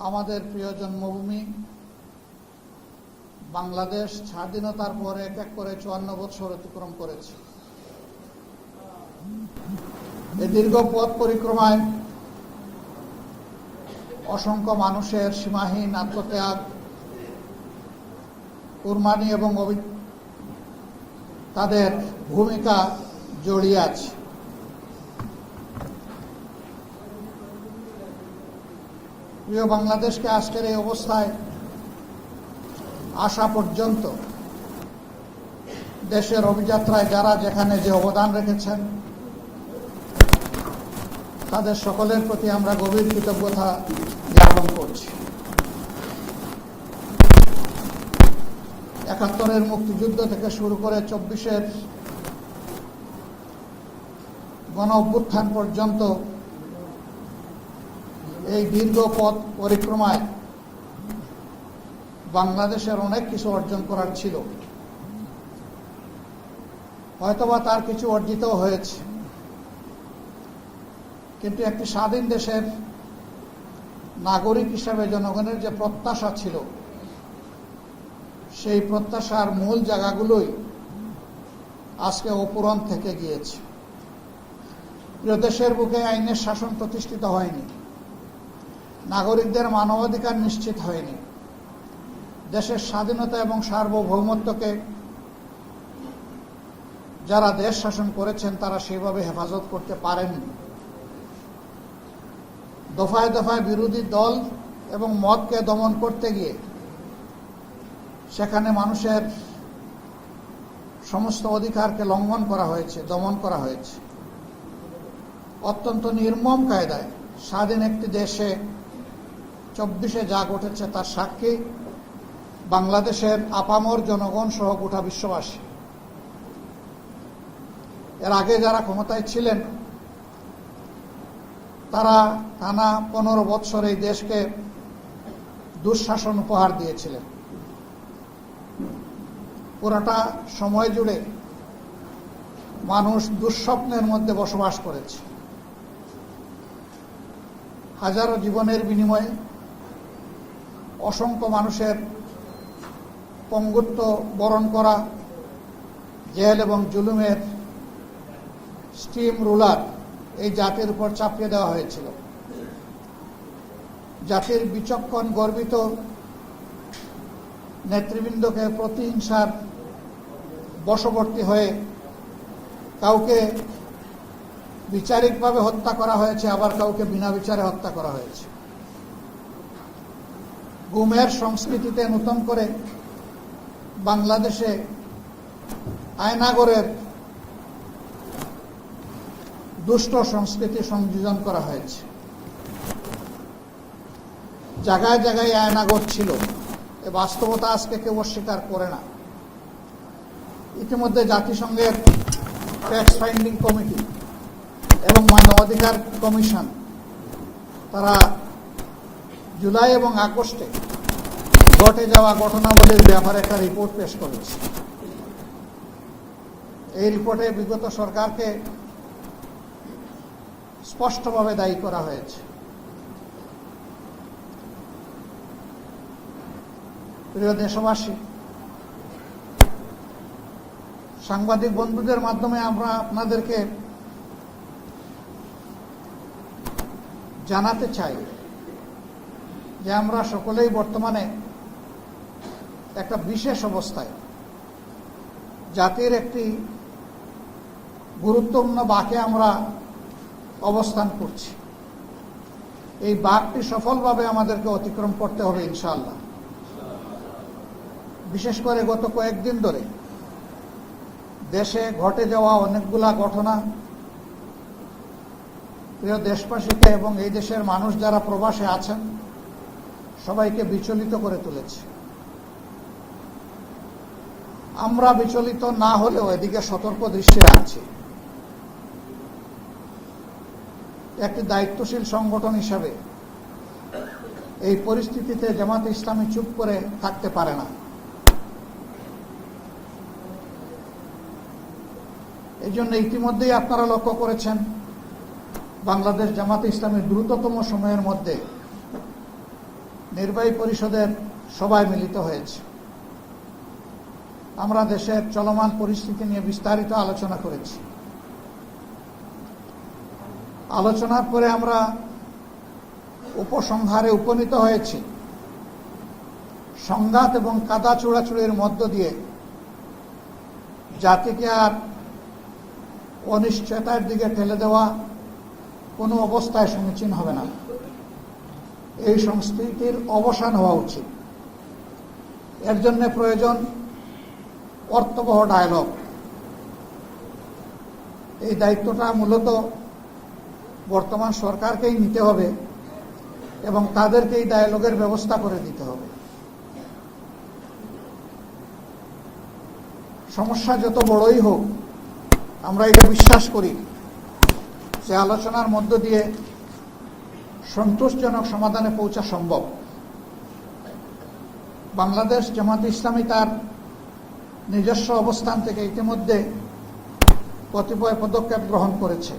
আমাদের প্রিয় জন্মভূমি বাংলাদেশ স্বাধীনতার পর এক এক করে 54 বছর অতিক্রম করেছে। এই দীর্ঘ পথ পরিক্রমায় অসংখ্য মানুষের সীমাহীন আত্মত্যাগ, কুরবানি এবং তাদের ভূমিকা জড়িয়ে আছে। প্রিয় বাংলাদেশকে আজকের এই অবস্থায় আসা পর্যন্ত দেশের অভিযাত্রায় যারা যেখানে যে অবদান রেখেছেন তাদের সকলের প্রতি আমরা গভীর কৃতজ্ঞতা জ্ঞাপন করছি। ৭১-এর মুক্তিযুদ্ধ থেকে শুরু করে ২৪-এর গণ অভ্যুত্থান পর্যন্ত এই দীর্ঘ পথ পরিক্রমায় বাংলাদেশের অনেক কিছু অর্জন করার ছিল, হয়তোবা তার কিছু অর্জিত হয়েছে, কিন্তু একটি স্বাধীন দেশের নাগরিক হিসাবে জনগণের যে প্রত্যাশা ছিল সেই প্রত্যাশার মূল জায়গাগুলোই আজকে অপূরণ থেকে গিয়েছে। প্রিয় দেশের বুকে আইনের শাসন প্রতিষ্ঠিত হয়নি, নাগরিকদের মানবাধিকার নিশ্চিত হয়নি, দেশের স্বাধীনতা এবং সার্বভৌমত্বকে যারা দেশ শাসন করেছেন তারা সেইভাবে হেফাজত করতে পারেননি। দফায় দফায় বিরোধী দল এবং মতকে দমন করতে গিয়ে সেখানে মানুষের সমস্ত অধিকারকে লঙ্ঘন করা হয়েছে, দমন করা হয়েছে। অত্যন্ত নির্মম কায়দায় স্বাধীন একটি দেশে ২৪-এ যা ঘটেছে তার সাক্ষী বাংলাদেশের আপামর জনগণ সহ গোটা বিশ্ববাসী। এর আগে যারা ক্ষমতায় ছিলেন তারা টানা ১৫ বৎসর এই দেশকে দুঃশাসন উপহার দিয়েছিলেন। পুরাটা সময় জুড়ে মানুষ দুঃস্বপ্নের মধ্যে বসবাস করেছে। হাজারো জীবনের বিনিময়ে অসংখ্য মানুষের পঙ্গুত্ব বরণ করা, জেল এবং জুলুমের স্টিম রুলার এই জাতির উপর চাপিয়ে দেওয়া হয়েছিল। জাতির বিচক্ষণ গর্বিত নেতৃবৃন্দকে প্রতিহিংসার বশবর্তী হয়ে কাউকে বিচারিকভাবে হত্যা করা হয়েছে, আবার কাউকে বিনা বিচারে হত্যা করা হয়েছে। গুমের সংস্কৃতিতে নতুন করে বাংলাদেশে আয়নাগরের দুষ্ট সংস্কৃতি সংযোজন করা হয়েছে। জায়গায় জায়গায় আয়নাগর ছিল, এ বাস্তবতা আজকে কেউ অস্বীকার করে না। ইতিমধ্যে জাতিসংঘের ফ্যাক্ট ফাইন্ডিং কমিটি এবং মানবাধিকার কমিশন তারা জুলাই এবং আগস্টে ঘটে যাওয়া ঘটনাবলীর ব্যাপারে একটা রিপোর্ট পেশ করেছে। এই রিপোর্টে বিগত সরকারকে স্পষ্টভাবে দায়ী করা হয়েছে। প্রিয় দেশবাসী, সাংবাদিক বন্ধুদের মাধ্যমে আমরা আপনাদেরকে জানাতে চাই যে আমরা সকলেই বর্তমানে একটা বিশেষ অবস্থায় জাতির একটি গুরুত্বপূর্ণ বাঁকে আমরা অবস্থান করছি। এই বাঁকটি সফলভাবে আমাদেরকে অতিক্রম করতে হবে ইনশাআল্লাহ। বিশেষ করে গত কয়েকদিন ধরে দেশে ঘটে যাওয়া অনেকগুলা ঘটনা প্রিয় দেশবাসীকে এবং এই দেশের মানুষ যারা প্রবাসে আছেন সবাইকে বিচলিত করে তুলেছে। আমরা বিচলিত না হলেও এদিকে সতর্ক দৃষ্টি রাখছি। একটি দায়িত্বশীল সংগঠন হিসাবে এই পরিস্থিতিতে জামাতে ইসলামী চুপ করে থাকতে পারে না। এই জন্য ইতিমধ্যেই আপনারা লক্ষ্য করেছেন বাংলাদেশ জামাতে ইসলামী দ্রুততম সময়ের মধ্যে নির্বাহী পরিষদের সভায় মিলিত হয়েছে। আমরা দেশের চলমান পরিস্থিতি নিয়ে বিস্তারিত আলোচনা করেছি। আলোচনার পরে আমরা উপসংহারে উপনীত হয়েছি সংঘাত এবং কাদা ছোড়াছুড়ির মধ্য দিয়ে জাতিকে আর অনিশ্চয়তার দিকে ঠেলে দেওয়া কোনো অবস্থায় সমীচীন হবে না। এই সংস্কৃতির অবসান হওয়া উচিত। এর জন্য প্রয়োজন অর্থবহ ডায়ালগ। এই দায়িত্বটা মূলত বর্তমান সরকারকেই নিতে হবে এবং তাদেরকে এই ডায়ালগের ব্যবস্থা করে দিতে হবে। সমস্যা যত বড়ই হোক, আমরা এটা বিশ্বাস করি যে আলোচনার মধ্য দিয়ে সন্তোষজনক সমাধানে পৌঁছা সম্ভব। বাংলাদেশ জামাত ইসলামী তার নিজস্ব অবস্থান থেকে ইতিমধ্যে কতিপয় পদক্ষেপ গ্রহণ করেছে।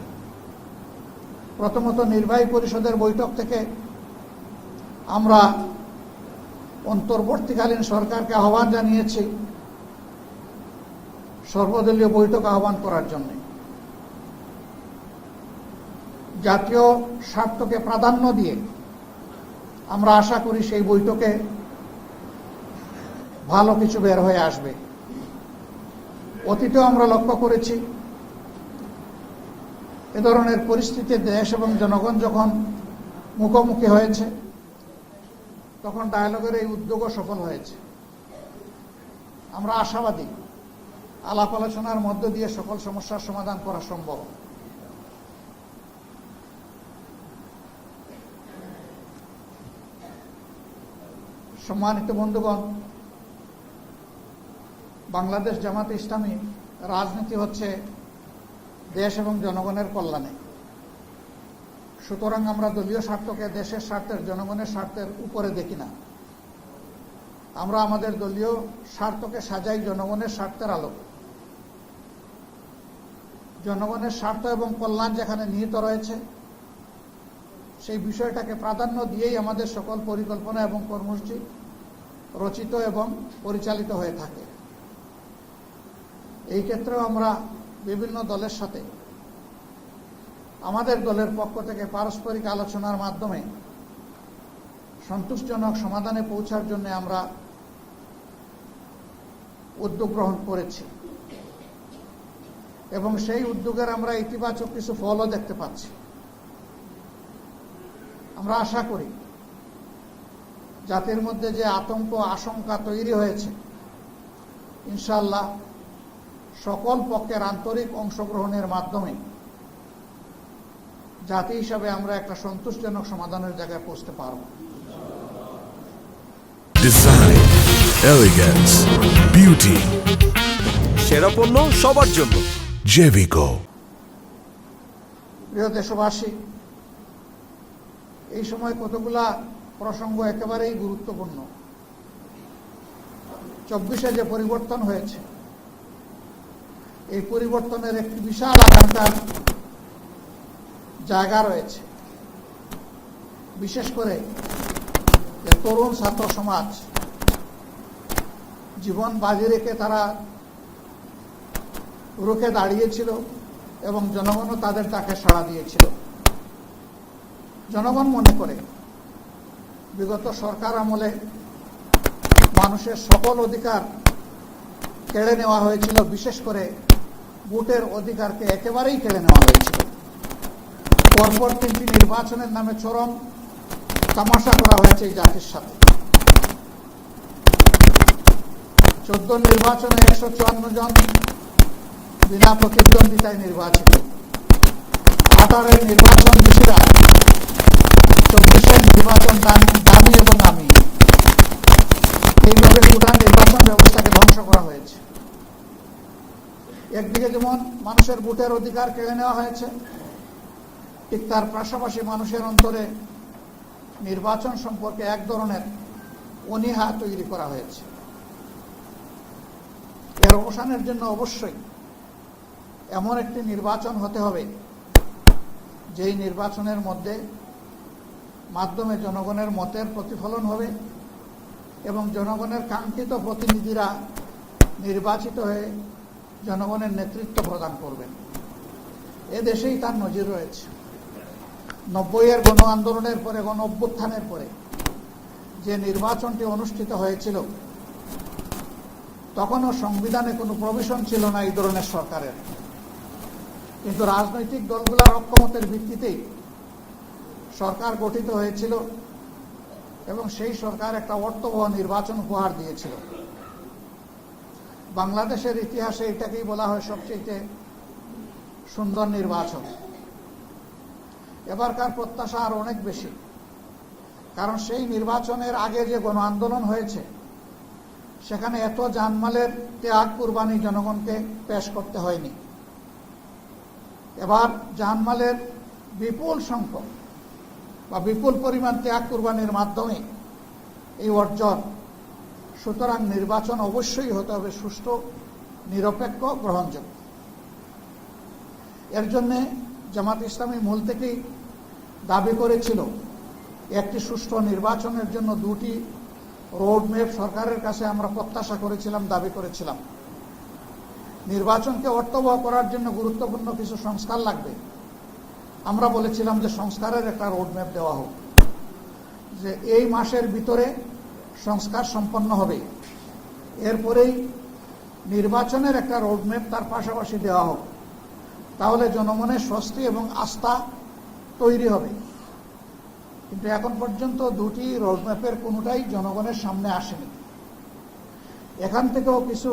প্রথমত, নির্বাহী পরিষদের বৈঠক থেকে আমরা অন্তর্বর্তীকালীন সরকারকে আহ্বান জানিয়েছি সর্বদলীয় বৈঠক আহ্বান করার জন্য। জাতীয় স্বার্থকে প্রাধান্য দিয়ে আমরা আশা করি সেই বৈঠকে ভালো কিছু বের হয়ে আসবে। অতীতেও আমরা লক্ষ্য করেছি এ ধরনের পরিস্থিতিতে দেশ এবং জনগণ যখন মুখোমুখি হয়েছে তখন ডায়ালগের এই উদ্যোগও সফল হয়েছে। আমরা আশাবাদী আলাপ আলোচনার মধ্য দিয়ে সকল সমস্যার সমাধান করা সম্ভব। সম্মানিত বন্ধুগণ, বাংলাদেশ জামাত ইসলামী রাজনীতি হচ্ছে দেশ এবং জনগণের কল্যাণে। সুতরাং আমরা দলীয় স্বার্থকে দেশের স্বার্থের, জনগণের স্বার্থের উপরে দেখি না। আমরা আমাদের দলীয় স্বার্থকে সাজাই জনগণের স্বার্থের আলোকে। জনগণের স্বার্থ এবং কল্যাণ যেখানে নিহিত রয়েছে সেই বিষয়টাকে প্রাধান্য দিয়েই আমাদের সকল পরিকল্পনা এবং কর্মসূচি রচিত এবং পরিচালিত হয়ে থাকে। এই ক্ষেত্রেও আমরা বিভিন্ন দলের সাথে আমাদের দলের পক্ষ থেকে পারস্পরিক আলোচনার মাধ্যমে সন্তোষজনক সমাধানে পৌঁছার জন্য আমরা উদ্যোগ গ্রহণ করেছি এবং সেই উদ্যোগের আমরা ইতিবাচক কিছু ফলও দেখতে পাচ্ছি। আমরা আশা করি জাতির মধ্যে যে আতঙ্ক আশঙ্কা তৈরি হয়েছে, ইনশাআল্লাহ সকল পক্ষের আন্তরিক অংশগ্রহণের মাধ্যমে জাতি হিসাবে আমরা একটা সন্তোষজনক সমাধানের জায়গায় পৌঁছতে পারব। ডিজাইন, এলিগেন্স, বিউটি, সেরা পণ্য সবার জন্য জেভিকো। প্রিয় দেশবাসী, এই সময় কতগুলা প্রসঙ্গ একেবারেই গুরুত্বপূর্ণ। 24-এ যে পরিবর্তন হয়েছে, এই পরিবর্তনের একটি বিশাল আকাঙ্ক্ষার জায়গা রয়েছে। বিশেষ করে যে তরুণ ছাত্র সমাজ জীবন বাজি রেখে তারা রুখে দাঁড়িয়েছিল এবং জনগণও তাদের ডাকে সাড়া দিয়েছিল। জনগণ মনে করে বিগত সরকার আমলে মানুষের সকল অধিকার কেড়ে নেওয়া হয়েছিল, বিশেষ করে ভোটের অধিকারকে একেবারেই কেড়ে নেওয়া হয়েছিল। পরপর 3টি নির্বাচনের নামে চরম তামাশা করা হয়েছে এই জাতির সাথে। 14 নির্বাচনে 154 জন বিনা প্রতিদ্বন্দ্বিতায় নির্বাচিত। 18 নির্বাচন বিশিরা, 24 নির্বাচন দামি এবং আমি। এইভাবে গোটা নির্বাচন ব্যবস্থাকে ধ্বংস করা হয়েছে। একদিকে যেমন মানুষের ভোটের অধিকার কেড়ে নেওয়া হয়েছে, ঠিক তার পাশাপাশি মানুষের অন্তরে নির্বাচন সম্পর্কে এক ধরনের অনীহা তৈরি করা হয়েছে। এর অবসানের জন্য অবশ্যই এমন একটি নির্বাচন হতে হবে যেই নির্বাচনের মধ্যে মাধ্যমে জনগণের মতের প্রতিফলন হবে এবং জনগণের কাঙ্ক্ষিত প্রতিনিধিরা নির্বাচিত হয়ে জনগণের নেতৃত্ব প্রদান করবেন। এ দেশেই তার নজির রয়েছে। 90-এর গণ আন্দোলনের পরে, গণ অভ্যুত্থানের পরে যে নির্বাচনটি অনুষ্ঠিত হয়েছিল, তখনও সংবিধানে কোনো প্রভিশন ছিল না এই ধরনের সরকারের, কিন্তু রাজনৈতিক দলগুলোর ঐক্যমতের ভিত্তিতেই সরকার গঠিত হয়েছিল এবং সেই সরকার একটা অর্থবহ নির্বাচন উপহার দিয়েছিল। বাংলাদেশের ইতিহাসে এটাকেই বলা হয় সবচেয়ে সুন্দর নির্বাচন। এবারকার প্রত্যাশা আর অনেক বেশি, কারণ সেই নির্বাচনের আগে যে গণ আন্দোলন হয়েছে সেখানে এত জানমালের ত্যাগ কুরবানি জনগণকে পেশ করতে হয়নি। এবার জানমালের বিপুল সংখ্যক বা বিপুল পরিমাণ ত্যাগ কুরবানির মাধ্যমে এই অর্জন। সুতরাং নির্বাচন অবশ্যই হতে হবে সুষ্ঠু, নিরপেক্ষ, গ্রহণযোগ্য। এর জন্যে জামাত ইসলামী মূল থেকেই দাবি করেছিল একটি সুষ্ঠু নির্বাচনের জন্য 2টি রোডম্যাপ সরকারের কাছে আমরা প্রত্যাশা করেছিলাম, দাবি করেছিলাম। নির্বাচনকে অর্থবহ করার জন্য গুরুত্বপূর্ণ কিছু সংস্কার লাগবে। আমরা বলেছিলাম যে সংস্কারের একটা রোডম্যাপ দেওয়া হোক, যে এই মাসের ভিতরে সংস্কার সম্পন্ন হবে, এরপরেই নির্বাচনের একটা রোডম্যাপ তার পাশাপাশি দেওয়া হোক। তাহলে জনমনের স্বস্তি এবং আস্থা তৈরি হবে। কিন্তু এখন পর্যন্ত 2টি রোডম্যাপের কোনোটাই জনগণের সামনে আসেনি। এখান থেকেও কিছু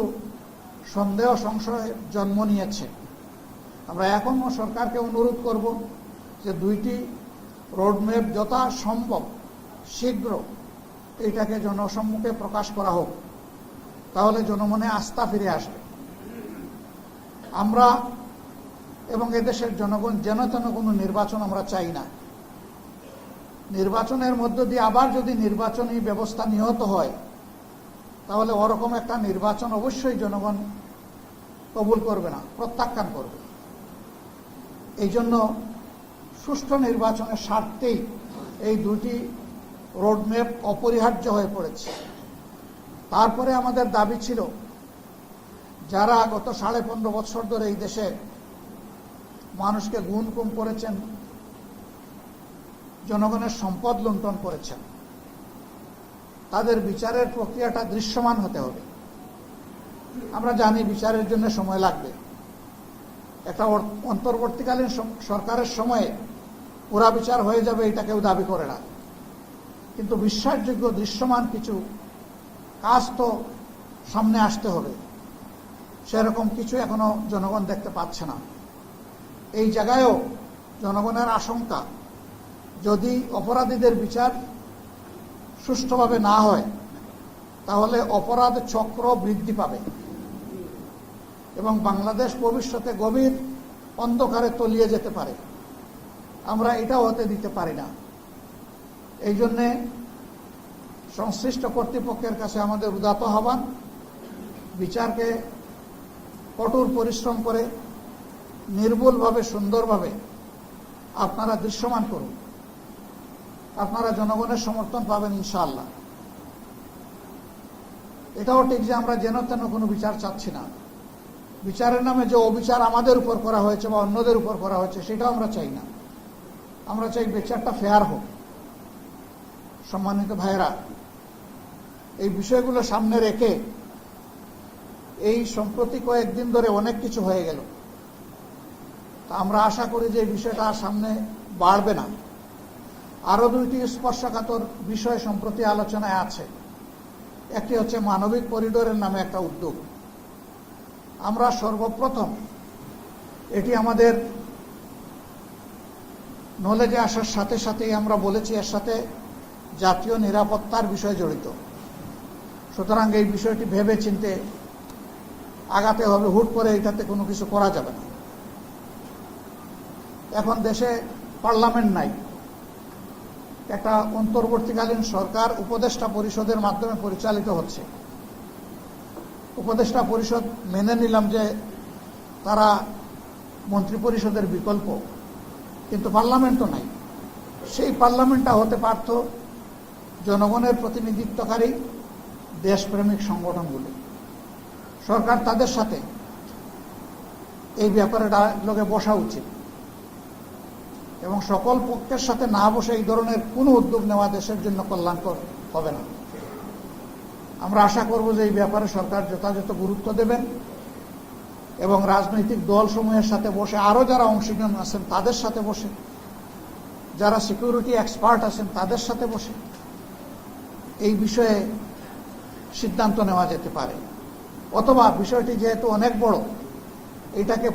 সন্দেহ সংশয় জন্ম নিয়েছে। আমরা এখনও সরকারকে অনুরোধ করব যে 2টি রোডম্যাপ যথাসম্ভব শীঘ্র এইটাকে জনসম্মুখে প্রকাশ করা হোক, তাহলে জনমনে আস্থা ফিরে আসবে। আমরা এবং এদেশের জনগণ যেন তেন কোনো নির্বাচন আমরা চাই না। নির্বাচনের মধ্য দিয়ে আবার যদি নির্বাচনী ব্যবস্থা নিহত হয়, তাহলে ওরকম একটা নির্বাচন অবশ্যই জনগণ কবুল করবে না, প্রত্যাখ্যান করবে। এই জন্য সুষ্ঠু নির্বাচনের স্বার্থেই এই 2টি রোডম্যাপ অপরিহার্য হয়ে পড়েছে। তারপরে আমাদের দাবি ছিল, যারা গত 15.5 বছর ধরে এই দেশে মানুষকে গুম করেছেন, জনগণের সম্পদ লুণ্ঠন করেছেন, তাদের বিচারের প্রক্রিয়াটা দৃশ্যমান হতে হবে। আমরা জানি বিচারের জন্য সময় লাগবে। একটা অন্তর্বর্তীকালীন সরকারের সময়ে পুরা বিচার হয়ে যাবে এটা কেউ দাবি করে না, কিন্তু বিশ্বাসযোগ্য দৃশ্যমান কিছু কাজ তো সামনে আসতে হবে। সেরকম কিছু এখনো জনগণ দেখতে পাচ্ছে না। এই জায়গায়ও জনগণের আশঙ্কা, যদি অপরাধীদের বিচার সুষ্ঠুভাবে না হয়, তাহলে অপরাধ চক্র বৃদ্ধি পাবে এবং বাংলাদেশ ভবিষ্যতে গভীর অন্ধকারে তলিয়ে যেতে পারে। আমরা এটাও হতে দিতে পারি না। এই জন্যে সংশ্লিষ্ট কর্তৃপক্ষের কাছে আমাদের উদাত্ত আহ্বান, বিচারকে কঠোর পরিশ্রম করে নির্ভুলভাবে, সুন্দরভাবে আপনারা দৃশ্যমান করুন। আপনারা জনগণের সমর্থন পাবেন ইনশাআল্লাহ। এটাও ঠিক যে আমরা যেন তেন কোনো বিচার চাচ্ছি না। বিচারের নামে যে অবিচার আমাদের উপর করা হয়েছে বা অন্যদের উপর করা হয়েছে, সেটাও আমরা চাই না। আমরা চাই বিচারটা ফেয়ার হোক। সম্মানিত ভাইয়েরা, এই বিষয়গুলো সামনে রেখে এই সম্প্রতি কয়েকদিন ধরে অনেক কিছু হয়ে গেল। তা আমরা আশা করি যে এই বিষয়টা আর সামনে বাড়বে না। আরো 2টি স্পর্শকাতর বিষয় সম্প্রতি আলোচনায় আছে। একটি হচ্ছে মানবিক করিডোরের নামে একটা উদ্যোগ। আমরা সর্বপ্রথম এটি আমাদের নলেজে আসার সাথে সাথেই আমরা বলেছি এর সাথে জাতীয় নিরাপত্তার বিষয় জড়িত। সুতরাং এই বিষয়টি ভেবে চিন্তে আগাতে হবে। হুট করে এটাতে কোনো কিছু করা যাবে না। এখন দেশে পার্লামেন্ট নাই। একটা অন্তর্বর্তীকালীন সরকার উপদেষ্টা পরিষদের মাধ্যমে পরিচালিত হচ্ছে। উপদেষ্টা পরিষদ মেনে নিলাম যে তারা মন্ত্রিপরিষদের বিকল্প, কিন্তু পার্লামেন্টও নাই। সেই পার্লামেন্টটা হতে পারত জনগণের প্রতিনিধিত্বকারী দেশপ্রেমিক সংগঠনগুলি। সরকার তাদের সাথে এই ব্যাপারে লোকে বসা উচিত এবং সকল পক্ষের সাথে না বসে এই ধরনের কোনো উদ্যোগ নেওয়া দেশের জন্য কল্যাণকর হবে না। আমরা আশা করব যে এই ব্যাপারে সরকার যথাযথ গুরুত্ব দেবেন এবং রাজনৈতিক দলসমূহের সাথে বসে, আরো যারা অংশীদার আছেন তাদের সাথে বসে, যারা সিকিউরিটি এক্সপার্ট আছেন তাদের সাথে বসে এই বিষয়ে সিদ্ধান্ত নেওয়া যেতে পারে। অথবা বিষয়টি যেহেতু অনেক বড়, এটাকে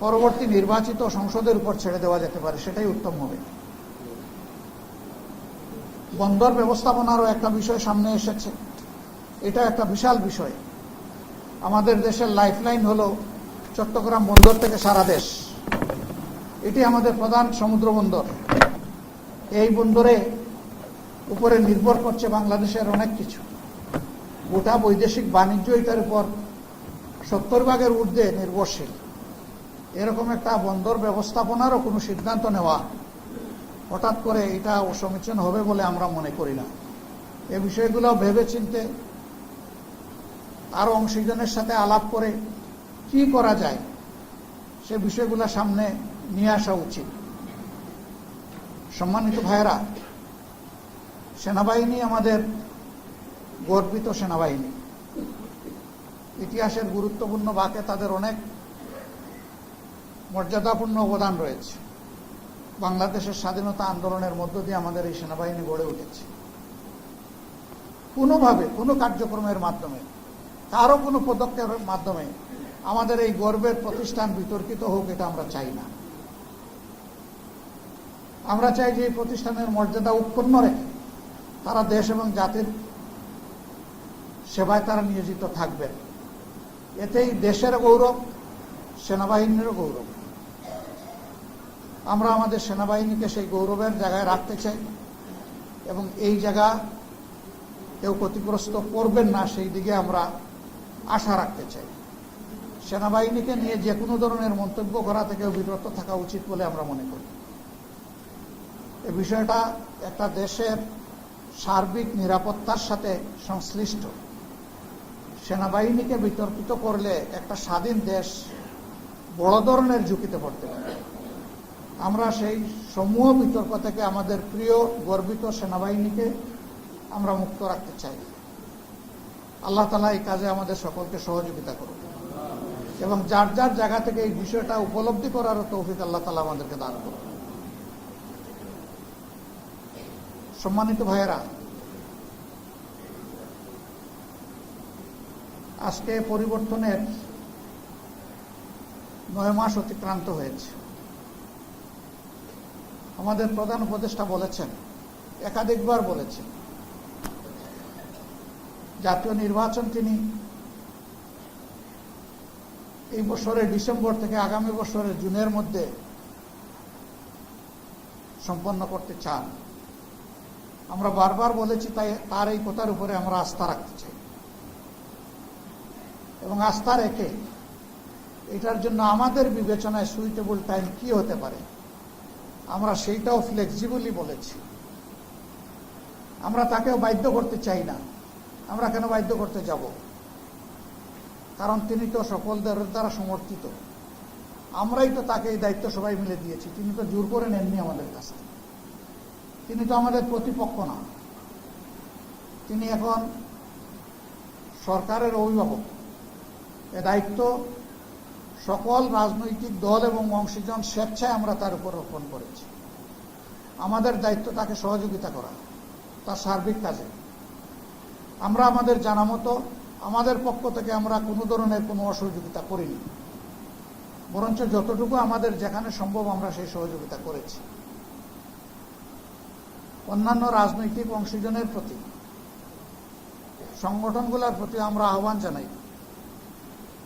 পরবর্তী নির্বাচিত সংসদের উপর ছেড়ে দেওয়া যেতে পারে, সেটাই উত্তম হবে। বন্দর ব্যবস্থাপনারও একটা বিষয় সামনে এসেছে। এটা একটা বিশাল বিষয়। আমাদের দেশের লাইফলাইন হলো চট্টগ্রাম বন্দর থেকে সারা দেশ। এটি আমাদের প্রধান সমুদ্র বন্দর। এই বন্দরে উপরে নির্ভর করছে বাংলাদেশের অনেক কিছু। গোটা বৈদেশিক বাণিজ্য এটার উপর 70% ঊর্ধ্বে নির্ভরশীল। এরকম একটা বন্দর ব্যবস্থাপনারও কোনো সিদ্ধান্ত নেওয়া হঠাৎ করে এটা অসমীচীন হবে বলে আমরা মনে করি না। এই বিষয়গুলো ভেবে চিন্তে আরো অংশীজনের সাথে আলাপ করে কি করা যায় সে বিষয়গুলো সামনে নিয়ে আসা উচিত। সম্মানিত ভাইয়েরা, সেনাবাহিনী আমাদের গর্বিত সেনাবাহিনী। ইতিহাসের গুরুত্বপূর্ণ বাঁকে তাদের অনেক মর্যাদাপূর্ণ অবদান রয়েছে। বাংলাদেশের স্বাধীনতা আন্দোলনের মধ্য দিয়ে আমাদের এই সেনাবাহিনী গড়ে উঠেছে। কোনোভাবে কোনো কার্যক্রমের মাধ্যমে, কারো কোনো পদক্ষেপের মাধ্যমে আমাদের এই গর্বের প্রতিষ্ঠান বিতর্কিত হোক, এটা আমরা চাই না। আমরা চাই যে এই প্রতিষ্ঠানের মর্যাদা উৎপন্ন রেখে তারা দেশ এবং জাতির সেবায় তারা নিয়োজিত থাকবেন। এতেই দেশের গৌরব, সেনাবাহিনীরও গৌরব। আমরা আমাদের সেনাবাহিনীকে সেই গৌরবের জায়গায় রাখতে চাই এবং এই জায়গা কেউ ক্ষতিগ্রস্ত করবেন না সেই দিকে আমরা আশা রাখতে চাই। সেনাবাহিনীকে নিয়ে যে কোনো ধরনের মন্তব্য করা থেকেও বিরত থাকা উচিত বলে আমরা মনে করি। এই বিষয়টা একটা দেশের সার্বিক নিরাপত্তার সাথে সংশ্লিষ্ট। সেনাবাহিনীকে বিতর্কিত করলে একটা স্বাধীন দেশ বড় ধরনের ঝুঁকিতে পড়তে পারে। আমরা সেই সমূহ বিতর্ক থেকে আমাদের প্রিয় গর্বিত সেনাবাহিনীকে আমরা মুক্ত রাখতে চাই। আল্লাহ তাআলা এই কাজে আমাদের সকলকে সহযোগিতা করুন এবং যার যার জায়গা থেকে এই বিষয়টা উপলব্ধি করার তৌফিক আল্লাহ তাআলা আমাদেরকে দান করুন। সম্মানিত ভাইয়েরা, আজকে পরিবর্তনের 9 মাস অতিক্রান্ত হয়েছে। আমাদের প্রধান উপদেষ্টা বলেছেন, একাধিকবার বলেছেন, জাতীয় নির্বাচন তিনি এই বছরের ডিসেম্বর থেকে আগামী বছরের জুনের মধ্যে সম্পন্ন করতে চান। আমরা বারবার বলেছি, তাই তার এই কথার উপরে আমরা আস্থা রাখতে চাই এবং আস্থা রেখে এটার জন্য আমাদের বিবেচনায় সুইটেবল টাইম কি হতে পারে আমরা সেইটাও ফ্লেক্সিবলি বলেছি। আমরা তাকেও বাধ্য করতে চাই না। আমরা কেন বাধ্য করতে যাব? কারণ তিনি তো সকলদের দ্বারা সমর্থিত। আমরাই তো তাকে এই দায়িত্ব সবাই মিলে দিয়েছি। তিনি তো জোর করে নেননি আমাদের কাছে। তিনি তো আমাদের প্রতিপক্ষ না। তিনি এখন সরকারের অভিভাবক। এ দায়িত্ব সকল রাজনৈতিক দল এবং অংশীজন স্বেচ্ছায় আমরা তার উপর অর্পণ করেছি। আমাদের দায়িত্ব তাকে সহযোগিতা করা তার সার্বিক কাজে। আমরা আমাদের জানা মতো আমাদের পক্ষ থেকে আমরা কোনো ধরনের কোনো অসহযোগিতা করিনি, বরঞ্চ যতটুকু আমাদের যেখানে সম্ভব আমরা সেই সহযোগিতা করেছি। অন্যান্য রাজনৈতিক অংশীজনের প্রতি, সংগঠনগুলোর প্রতি আমরা আহ্বান জানাই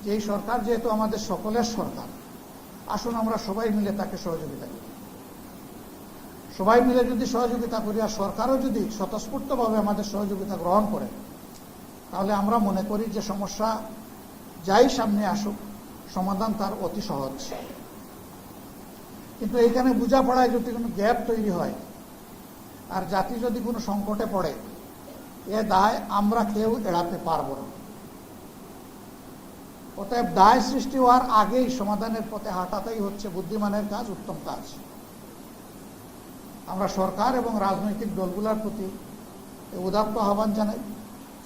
যে এই সরকার যেহেতু আমাদের সকলের সরকার, আসুন আমরা সবাই মিলে তাকে সহযোগিতা করি। সবাই মিলে যদি সহযোগিতা করি আর সরকারও যদি স্বতঃস্ফূর্তভাবে আমাদের সহযোগিতা গ্রহণ করে, তাহলে আমরা মনে করি যে সমস্যা যাই সামনে আসুক সমাধান তার অতি সহজ। কিন্তু এইখানে বোঝাপড়ায় যদি কোনো গ্যাপ তৈরি হয় আর জাতি যদি কোনো সংকটে পড়ে এ দায় আমরা কেউ এড়াতে পারবো না। অতএব দায় সৃষ্টি হওয়ার আগেই সমাধানের পথে হাঁটাটাই হচ্ছে বুদ্ধিমানের কাজ, উত্তম কাজ। আমরা সরকার এবং রাজনৈতিক দলগুলোর প্রতি উদাত্ত আহ্বান জানাই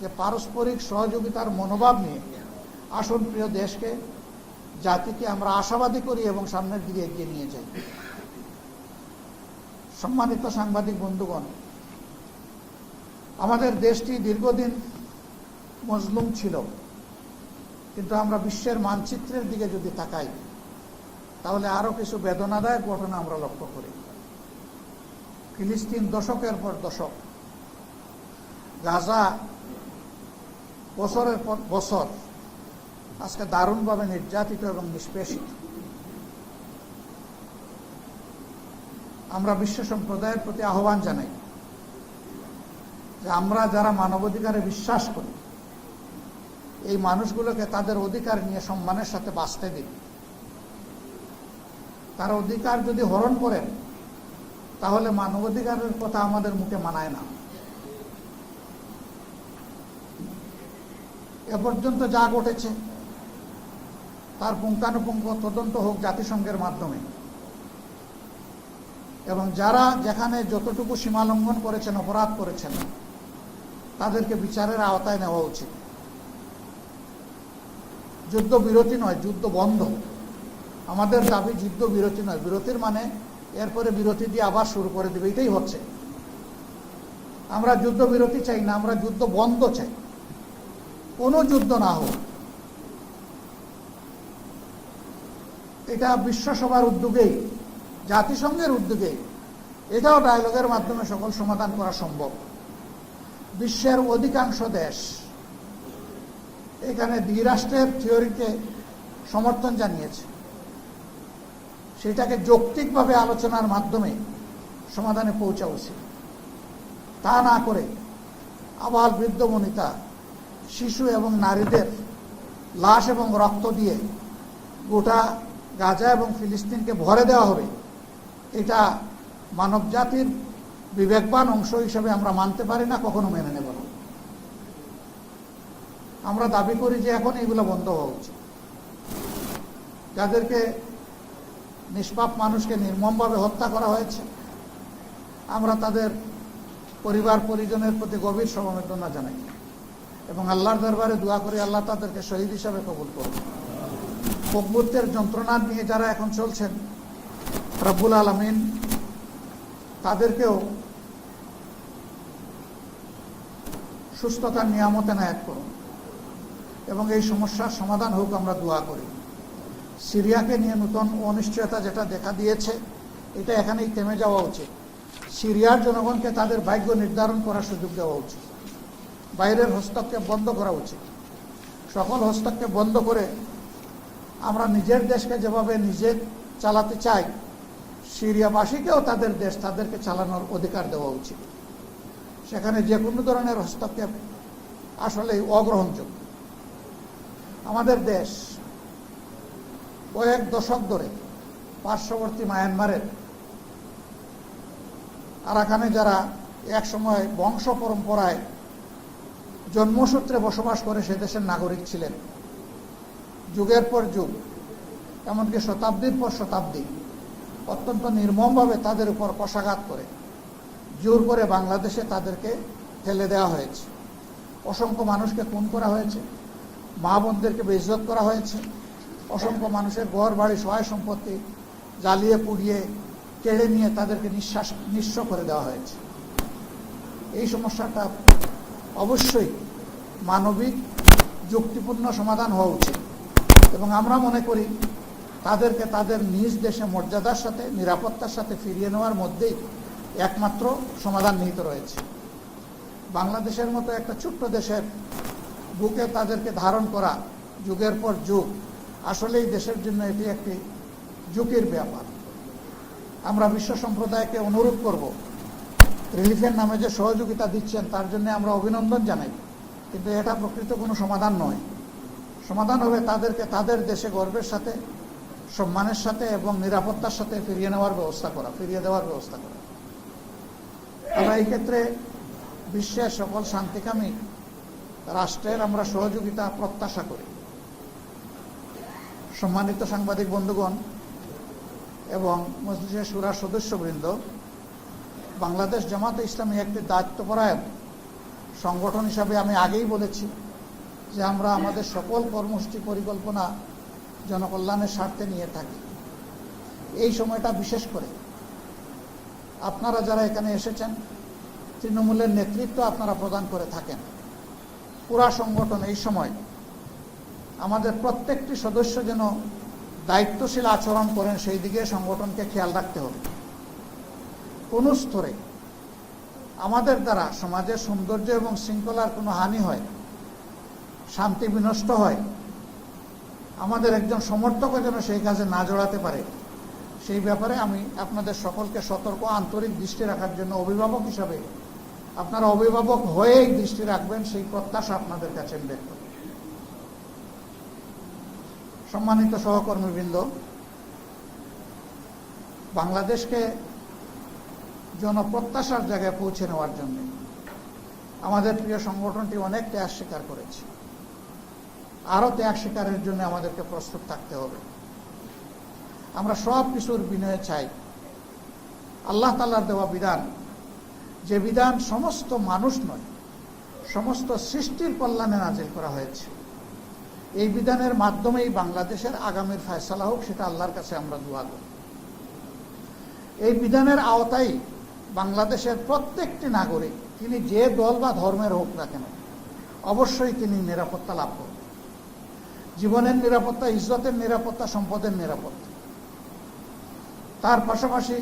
যে পারস্পরিক সহযোগিতার মনোভাব নিয়ে আসুন প্রিয় দেশকে, জাতিকে আমরা আশাবাদী করি এবং সামনের দিকে এগিয়ে নিয়ে যাই। সম্মানিত সাংবাদিক বন্ধুগণ, আমাদের দেশটি দীর্ঘদিন মজলুম ছিল, কিন্তু আমরা বিশ্বের মানচিত্রের দিকে যদি তাকাই তাহলে আরো কিছু বেদনাদায়ক ঘটনা আমরা লক্ষ্য করি। ফিলিস্তিন দশকের পর দশক, গাজা বছরের পর বছর আজকে দারুণভাবে নির্যাতিত এবং নিষ্পেষিত। আমরা বিশ্ব সম্প্রদায়ের প্রতি আহ্বান জানাই যে আমরা যারা মানবাধিকারে বিশ্বাস করি এই মানুষগুলোকে তাদের অধিকার নিয়ে সম্মানের সাথে বাঁচতে দিন। তার অধিকার যদি হরণ করেন তাহলে মানবাধিকারের কথা আমাদের মুখে মানায় না। এ পর্যন্ত যা ঘটেছে তার পুঙ্খানুপুঙ্খ তদন্ত হোক জাতিসংঘের মাধ্যমে, এবং যারা যেখানে যতটুকু সীমা লঙ্ঘন করেছেন, অপরাধ করেছেন, তাদেরকে বিচারের আওতায় নেওয়া উচিত। যুদ্ধ বিরতি নয়, যুদ্ধ বন্ধ। আমাদের দাবি যুদ্ধ বিরতি নয়। বিরতির মানে এরপরে বিরতি দিয়ে আবার শুরু করে দেবে, এটাই হচ্ছে। আমরা যুদ্ধ বিরতি চাই না, আমরা যুদ্ধ বন্ধ চাই। কোনো যুদ্ধ না হোক। এটা বিশ্বসভার উদ্যোগেই, জাতিসংঘের উদ্যোগেই, এটাও ডায়ালগের মাধ্যমে সকল সমাধান করা সম্ভব। বিশ্বের অধিকাংশ দেশ এখানে দ্বিরাষ্ট্রের থিওরিকে সমর্থন জানিয়েছে। সেটাকে যৌক্তিকভাবে আলোচনার মাধ্যমে সমাধানে পৌঁছা উচিত। তা না করে আবাল বৃদ্ধ বনিতা, শিশু এবং নারীদের লাশ এবং রক্ত দিয়ে গোটা গাজা এবং ফিলিস্তিনকে ভরে দেওয়া হবে, এটা মানব জাতির বিবেকবান অংশ হিসেবে আমরা মানতে পারি না, কখনো মেনে নেব না। আমরা দাবি করি যে এখন এগুলো বন্ধ হওয়া উচিত। যাদেরকে নিষ্পাপ মানুষকে নির্মমভাবে হত্যা করা হয়েছে, আমরা তাদের পরিবার পরিজনের প্রতি গভীর সমবেদনা জানাই এবং আল্লাহর দরবারে দোয়া করি আল্লাহ তাদেরকে শহীদ হিসাবে কবুল করুন। মুহূর্তের যন্ত্রণা নিয়ে যারা এখন চলছেন, রব্বুল আলামিন তাদেরকেও সুস্থতার নিয়ামত এনায়েত করুন এবং এই সমস্যার সমাধান হোক, আমরা দোয়া করি। সিরিয়াকে নিয়ে নতুন অনিশ্চয়তা যেটা দেখা দিয়েছে, এটা এখানেই থেমে যাওয়া উচিত। সিরিয়ার জনগণকে তাদের ভাগ্য নির্ধারণ করার সুযোগ দেওয়া উচিত। বাইরের হস্তক্ষেপ বন্ধ করা উচিত। সকল হস্তক্ষেপ বন্ধ করে আমরা নিজের দেশকে যেভাবে নিজে চালাতে চাই, সিরিয়াবাসীকেও তাদের দেশ তাদেরকে চালানোর অধিকার দেওয়া উচিত। সেখানে যে কোনো ধরনের হস্তক্ষেপ আসলেই অগ্রহণযোগ্য। আমাদের দেশ কয়েক দশক ধরে পার্শ্ববর্তী মায়ানমারের আরাকানে যারা এক সময় বংশ পরম্পরায় জন্মসূত্রে বসবাস করে সে দেশের নাগরিক ছিলেন, যুগের পর যুগ, এমনকি শতাব্দীর পর শতাব্দী অত্যন্ত নির্মমভাবে তাদের উপর কষাঘাত করে জোর করে বাংলাদেশে তাদেরকে ফেলে দেওয়া হয়েছে। অসংখ্য মানুষকে খুন করা হয়েছে, মা বোনদেরকে বেইজ্জত করা হয়েছে, অসংখ্য মানুষের ঘর বাড়ি সহায় সম্পত্তি জ্বালিয়ে পুড়িয়ে কেড়ে নিয়ে তাদেরকে নিঃস্ব করে দেওয়া হয়েছে। এই সমস্যাটা অবশ্যই মানবিক যুক্তিপূর্ণ সমাধান হওয়া উচিত এবং আমরা মনে করি তাদেরকে তাদের নিজ দেশে মর্যাদার সাথে, নিরাপত্তার সাথে ফিরিয়ে নেওয়ার মধ্যেই একমাত্র সমাধান নিহিত রয়েছে। বাংলাদেশের মতো একটা ছোট্ট দেশের বুকে তাদেরকে ধারণ করা যুগের পর যুগ, আসলেই দেশের জন্য এটি একটি ঝুঁকির ব্যাপার। আমরা বিশ্ব সম্প্রদায়কে অনুরোধ করব, রিলিফের নামে যে সহযোগিতা দিচ্ছেন তার জন্য আমরা অভিনন্দন জানাই, কিন্তু এটা প্রকৃত কোনো সমাধান নয়। সমাধান হবে তাদেরকে তাদের দেশে গর্বের সাথে, সম্মানের সাথে এবং নিরাপত্তার সাথে ফিরিয়ে দেওয়ার ব্যবস্থা করা। আমরা এই ক্ষেত্রে বিশ্বের সকল শান্তিকামী রাষ্ট্রের আমরা সহযোগিতা প্রত্যাশা করি। সম্মানিত সাংবাদিক বন্ধুগণ এবং মজলিসে শুরার সদস্যবৃন্দ, বাংলাদেশ জামাতে ইসলামী একটি দায়িত্বপরায়ণ সংগঠন হিসাবে আমি আগেই বলেছি যে আমরা আমাদের সকল কর্মসূচি পরিকল্পনা জনকল্যাণের স্বার্থে নিয়ে থাকি। এই সময়টা বিশেষ করে আপনারা যারা এখানে এসেছেন, তৃণমূলের নেতৃত্ব আপনারা প্রদান করে থাকেন। পুরা সংগঠন এই সময় আমাদের প্রত্যেকটি সদস্য যেন দায়িত্বশীল আচরণ করেন, সেই দিকে সংগঠনকে খেয়াল রাখতে হবে। কোন স্তরে আমাদের দ্বারা সমাজের সৌন্দর্য এবং শৃঙ্খলার কোনো হানি হয়, শান্তি বিনষ্ট হয়, আমাদের একজন সমর্থকও যেন সেই কাজে না জড়াতে পারে, সেই ব্যাপারে আমি আপনাদের সকলকে সতর্ক আন্তরিক দৃষ্টি রাখার জন্য অভিভাবক হিসাবে আপনারা অভিভাবক হয়েই দৃষ্টি রাখবেন, সেই প্রত্যাশা আপনাদের কাছে ব্যক্ত করি। সম্মানিত সহকর্মীবৃন্দ, বাংলাদেশকে জনপ্রত্যাশার জায়গায় পৌঁছে নেওয়ার জন্য আমাদের প্রিয় সংগঠনটি অনেক ত্যাগ স্বীকার করেছে। আরো ত্যাগ স্বীকারের জন্য আমাদেরকে প্রস্তুত থাকতে হবে। আমরা সব কিছুর বিনয়ে চাই আল্লাহ তাআলার দেওয়া বিধান, যে বিধান সমস্ত মানুষ নয়, সমস্ত সৃষ্টির কল্যাণে নাজিল করা হয়েছে, এই বিধানের মাধ্যমেই বাংলাদেশের আগামীর ফয়সালা হোক, সেটা আল্লাহর কাছে আমরা দোয়া করি। এই বিধানের আওতায় বাংলাদেশের প্রত্যেকটি নাগরিক, তিনি যে দল বা ধর্মের হোক না কেন, অবশ্যই তিনি নিরাপত্তা লাভ করবেন। জীবনের নিরাপত্তা, ইজ্জতের নিরাপত্তা, সম্পদের নিরাপত্তা, তার পাশাপাশি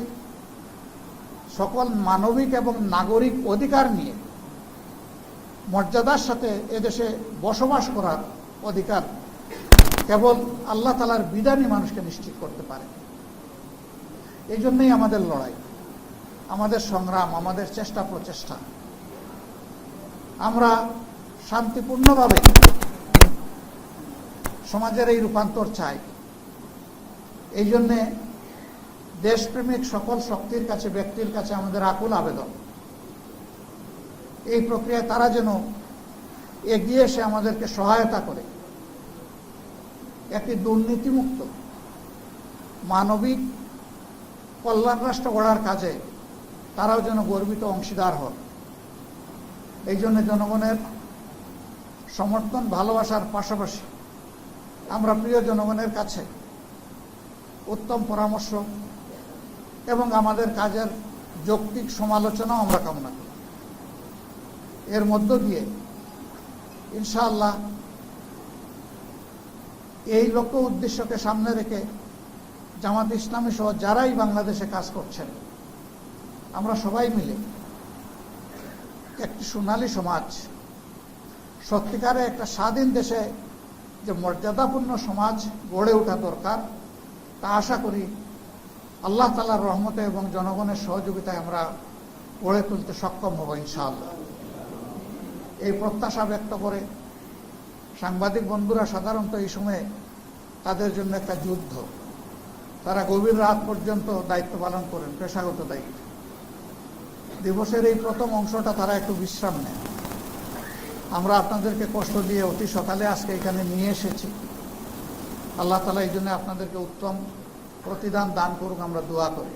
সকল মানবিক এবং নাগরিক অধিকার নিয়ে মর্যাদার সাথে এদেশে বসবাস করার অধিকার কেবল আল্লাহ তাআলার বিধানই মানুষকে নিশ্চিত করতে পারে। এই জন্যই আমাদের লড়াই, আমাদের সংগ্রাম, আমাদের চেষ্টা প্রচেষ্টা। আমরা শান্তিপূর্ণভাবে সমাজের এই রূপান্তর চাই। এই জন্যে দেশপ্রেমিক সকল শক্তির কাছে, ব্যক্তির কাছে আমাদের আকুল আবেদন, এই প্রক্রিয়ায় তারা যেন এগিয়ে এসে আমাদেরকে সহায়তা করে একটি দুর্নীতিমুক্ত মানবিক কল্যাণ রাষ্ট্র গড়ার কাজে তারাও যেন গর্বিত অংশীদার হন। এই জন্য জনগণের সমর্থন, ভালোবাসার পাশাপাশি আমরা প্রিয় জনগণের কাছে উত্তম পরামর্শ এবং আমাদের কাজের যৌক্তিক সমালোচনাও আমরা কামনা করি। এর মধ্য দিয়ে ইনশাআল্লাহ এই লক্ষ্য উদ্দেশ্যকে সামনে রেখে জামাত ইসলামী সহ যারাই বাংলাদেশে কাজ করছেন, আমরা সবাই মিলে একটি সোনালী সমাজ, সত্যিকারে একটা স্বাধীন দেশে যে মর্যাদাপূর্ণ সমাজ গড়ে ওঠা দরকার, তা আশা করি আল্লাহ তাআলার রহমতে এবং জনগণের সহযোগিতায় আমরা গড়ে তুলতে সক্ষম হব ইনশাআল্লাহ। এই প্রত্যাশা ব্যক্ত করে সাংবাদিক বন্ধুরা সাধারণত এই সময়ে তাদের জন্য একটা যুদ্ধ, তারা গভীর রাত পর্যন্ত দায়িত্ব পালন করেন, পেশাগত দায়িত্ব। দিবসের এই প্রথম অংশটা তারা একটু বিশ্রাম নেন। আমরা আপনাদেরকে কষ্ট দিয়ে অতি সকালে আজকে এখানে নিয়ে এসেছি। আল্লাহ তাআলা এই জন্য আপনাদেরকে উত্তম প্রতিদান দান করুক, আমরা দোয়া করি।